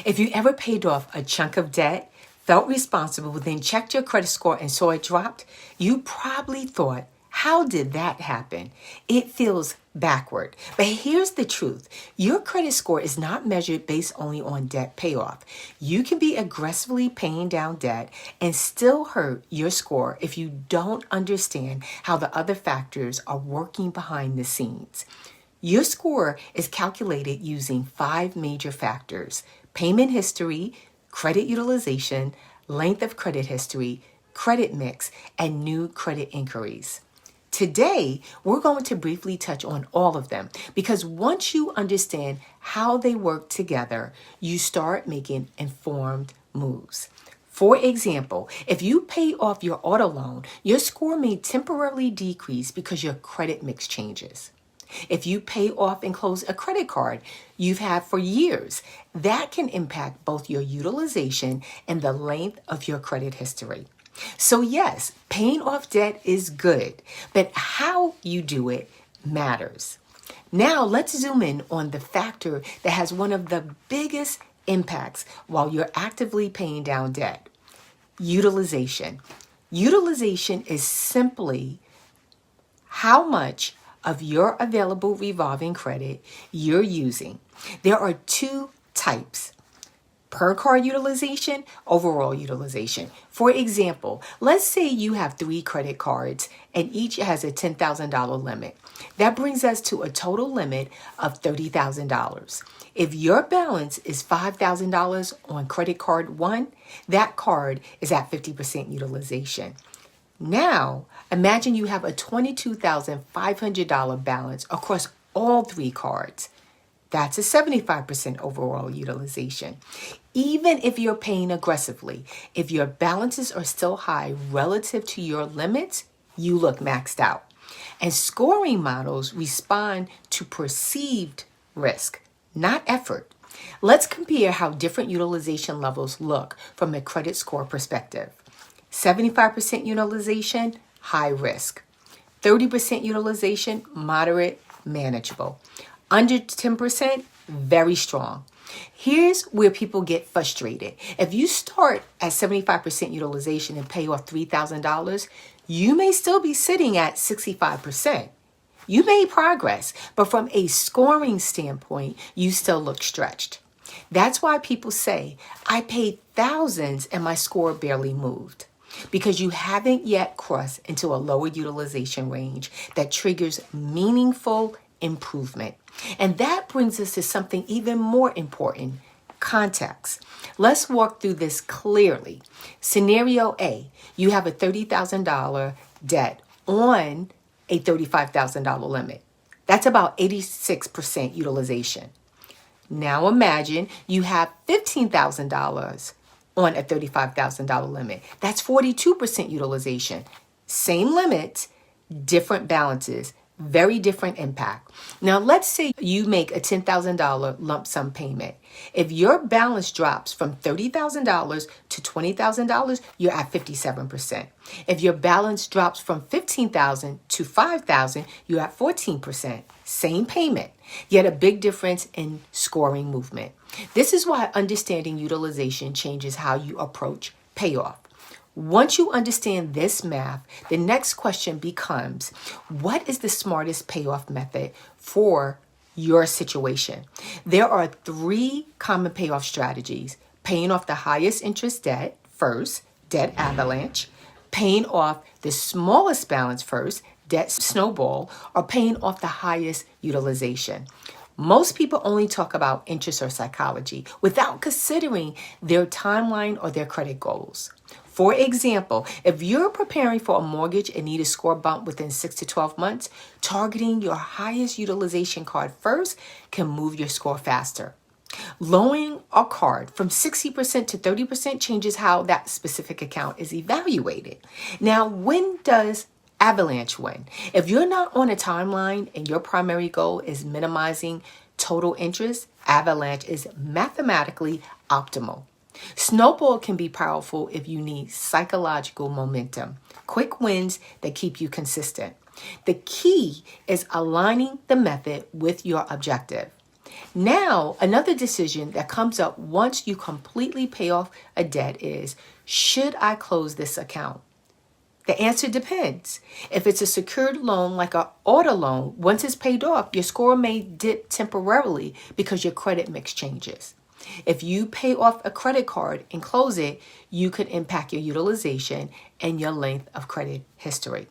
If you ever paid off a chunk of debt, felt responsible, then checked your credit score and saw it dropped, you probably thought, how did that happen? It feels backward. But here's the truth. Your credit score is not measured based only on debt payoff. You can be aggressively paying down debt and still hurt your score if you don't understand how the other factors are working behind the scenes. Your score is calculated using 5 major factors: payment history, credit utilization, length of credit history, credit mix, and new credit inquiries. Today, we're going to briefly touch on all of them because once you understand how they work together, you start making informed moves. For example, if you pay off your auto loan, your score may temporarily decrease because your credit mix changes. If you pay off and close a credit card you've had for years, that can impact both your utilization and the length of your credit history. So yes, paying off debt is good, but how you do it matters. Now let's zoom in on the factor that has one of the biggest impacts while you're actively paying down debt: utilization. Utilization is simply how much of your available revolving credit you're using. There are 2 types: per card utilization, overall utilization. For example, let's say you have 3 credit cards and each has a $10,000 limit. That brings us to a total limit of $30,000. If your balance is $5,000 on credit card 1, that card is at 50% utilization. Now, imagine you have a $22,500 balance across all 3 cards. That's a 75% overall utilization. Even if you're paying aggressively, if your balances are still high relative to your limits, you look maxed out. And scoring models respond to perceived risk, not effort. Let's compare how different utilization levels look from a credit score perspective. 75% utilization, high risk. 30% utilization, moderate, manageable. Under 10%, very strong. Here's where people get frustrated. If you start at 75% utilization and pay off $3,000, you may still be sitting at 65%. You made progress, but from a scoring standpoint, you still look stretched. That's why people say, I paid thousands and my score barely moved. Because you haven't yet crossed into a lower utilization range that triggers meaningful improvement. And that brings us to something even more important: context. Let's walk through this clearly. Scenario A, you have a $30,000 debt on a $35,000 limit. That's about 86% utilization. Now imagine you have $15,000 on a $35,000 limit. That's 42% utilization. Same limit, different balances, very different impact. Now, let's say you make a $10,000 lump sum payment. If your balance drops from $30,000 to $20,000, you're at 57%. If your balance drops from $15,000 to $5,000, you're at 14%. Same payment, yet a big difference in scoring movement. This is why understanding utilization changes how you approach payoff. Once you understand this math, the next question becomes, what is the smartest payoff method for your situation? There are 3 common payoff strategies: paying off the highest interest debt first, debt avalanche; paying off the smallest balance first, debt snowball; or paying off the highest utilization. Most people only talk about interest or psychology without considering their timeline or their credit goals. For example, if you're preparing for a mortgage and need a score bump within 6 to 12 months, targeting your highest utilization card first can move your score faster. Lowering a card from 60% to 30% changes how that specific account is evaluated. Now, when does avalanche win? If you're not on a timeline and your primary goal is minimizing total interest, avalanche is mathematically optimal. Snowball can be powerful if you need psychological momentum, quick wins that keep you consistent. The key is aligning the method with your objective. Now, another decision that comes up once you completely pay off a debt is, should I close this account? The answer depends. If it's a secured loan like an auto loan, once it's paid off, your score may dip temporarily because your credit mix changes. If you pay off a credit card and close it, you could impact your utilization and your length of credit history.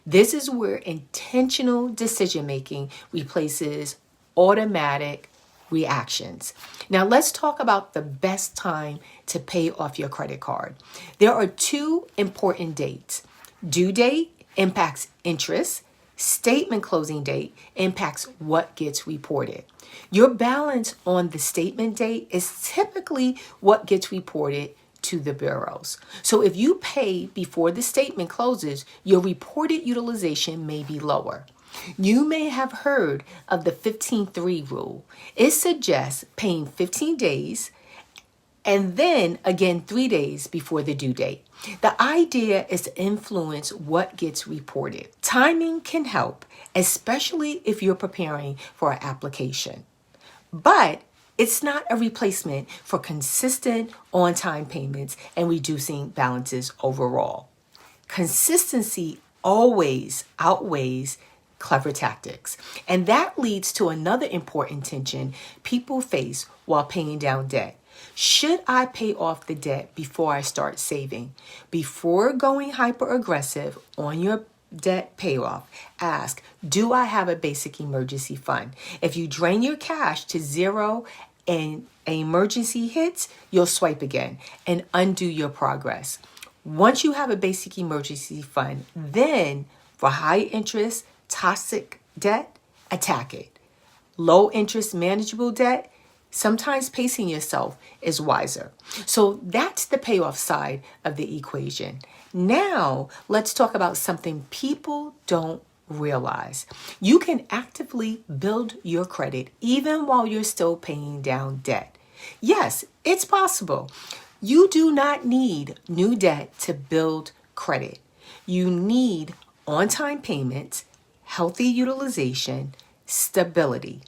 This is where intentional decision making replaces automatic reactions. Now let's talk about the best time to pay off your credit card. There are two important dates. Due date impacts interest. Statement closing date impacts what gets reported. Your balance on the statement date is typically what gets reported to the bureaus. So if you pay before the statement closes, your reported utilization may be lower. You may have heard of the 15-3 rule. It suggests paying 15 days and then again 3 days before the due date. The idea is to influence what gets reported. Timing can help, especially if you're preparing for an application. But it's not a replacement for consistent on-time payments and reducing balances overall. Consistency always outweighs clever tactics. And that leads to another important tension people face while paying down debt. Should I pay off the debt before I start saving? Before going hyper aggressive on your debt payoff, ask, do I have a basic emergency fund? If you drain your cash to zero and an emergency hits, you'll swipe again and undo your progress. Once you have a basic emergency fund, then for high interest, toxic debt, attack it. Low interest, manageable debt, sometimes pacing yourself is wiser. So that's the payoff side of the equation. Now, let's talk about something people don't realize. You can actively build your credit even while you're still paying down debt. Yes, it's possible. You do not need new debt to build credit. You need on-time payments, healthy utilization, stability.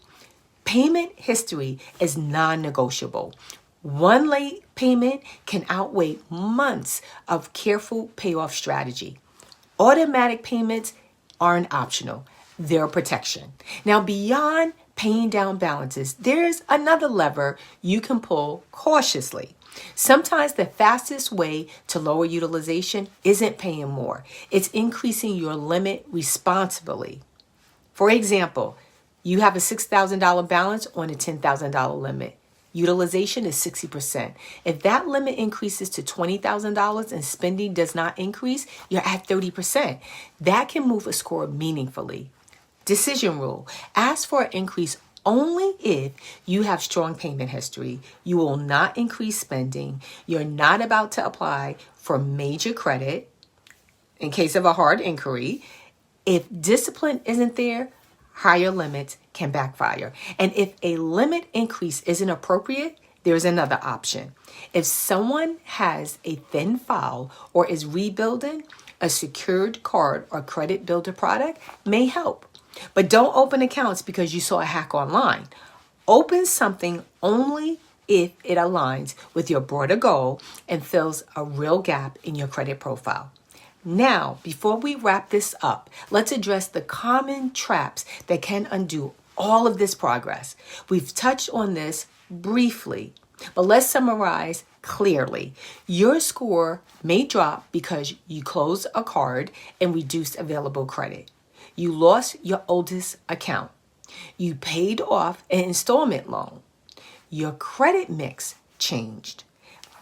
Payment history is non-negotiable. One late payment can outweigh months of careful payoff strategy. Automatic payments aren't optional. They're protection. Now, beyond paying down balances, there's another lever you can pull cautiously. Sometimes the fastest way to lower utilization isn't paying more. It's increasing your limit responsibly. For example, you have a $6,000 balance on a $10,000 limit. Utilization is 60%. If that limit increases to $20,000 and spending does not increase, you're at 30%. That can move a score meaningfully. Decision rule. Ask for an increase only if you have strong payment history. You will not increase spending. You're not about to apply for major credit in case of a hard inquiry. If discipline isn't there, higher limits can backfire. And if a limit increase isn't appropriate, there's another option. If someone has a thin file or is rebuilding, a secured card or credit builder product may help. But don't open accounts because you saw a hack online. Open something only if it aligns with your broader goal and fills a real gap in your credit profile. Now, before we wrap this up, let's address the common traps that can undo all of this progress. We've touched on this briefly, but let's summarize clearly. Your score may drop because you closed a card and reduced available credit. You lost your oldest account. You paid off an installment loan. Your credit mix changed.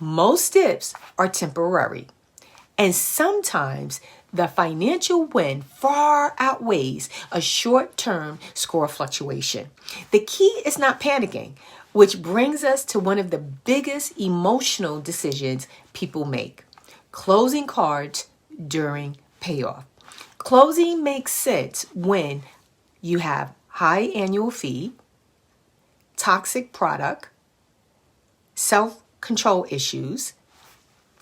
Most dips are temporary. And sometimes the financial win far outweighs a short-term score fluctuation. The key is not panicking, which brings us to one of the biggest emotional decisions people make: closing cards during payoff. Closing makes sense when you have high annual fee, toxic product, self-control issues.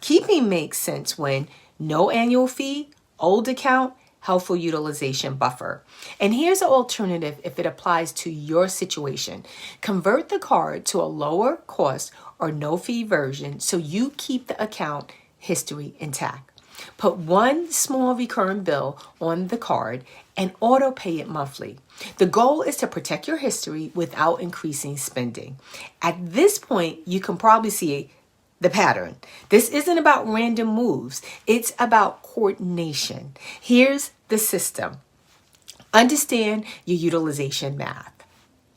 Keeping makes sense when no annual fee, old account, helpful utilization buffer. And here's an alternative if it applies to your situation. Convert the card to a lower cost or no fee version so you keep the account history intact. Put one small recurring bill on the card and auto pay it monthly. The goal is to protect your history without increasing spending. At this point, you can probably see the pattern. This isn't about random moves. It's about coordination. Here's the system. Understand your utilization math.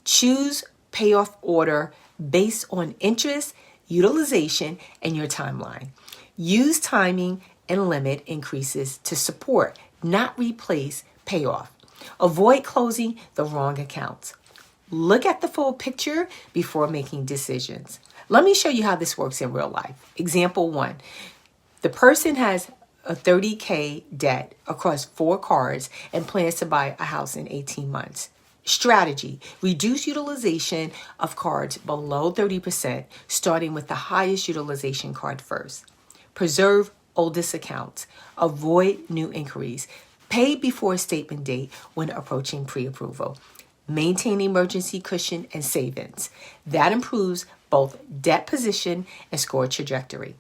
Choose payoff order based on interest, utilization, and your timeline. Use timing and limit increases to support, not replace payoff. Avoid closing the wrong accounts. Look at the full picture before making decisions. Let me show you how this works in real life. Example 1. The person has a $30K debt across 4 cards and plans to buy a house in 18 months. Strategy: reduce utilization of cards below 30%, starting with the highest utilization card first. Preserve oldest accounts. Avoid new inquiries. Pay before statement date when approaching pre-approval. Maintain emergency cushion and savings. That improves both debt position and score trajectory.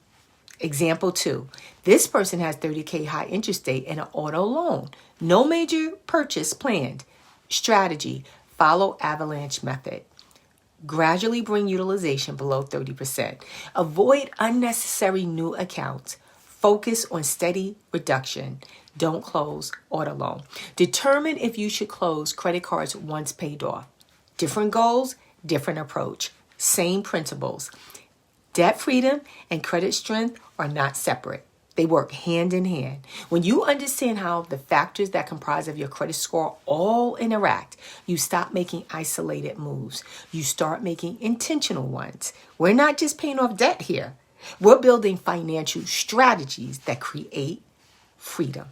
Example 2. This person has $30K high interest rate and an auto loan. No major purchase planned. Strategy: follow avalanche method. Gradually bring utilization below 30%. Avoid unnecessary new accounts. Focus on steady reduction. Don't close auto loan. Determine if you should close credit cards once paid off. Different goals, different approach. Same principles. Debt freedom and credit strength are not separate. They work hand in hand. When you understand how the factors that comprise of your credit score all interact, you stop making isolated moves. You start making intentional ones. We're not just paying off debt here. We're building financial strategies that create freedom.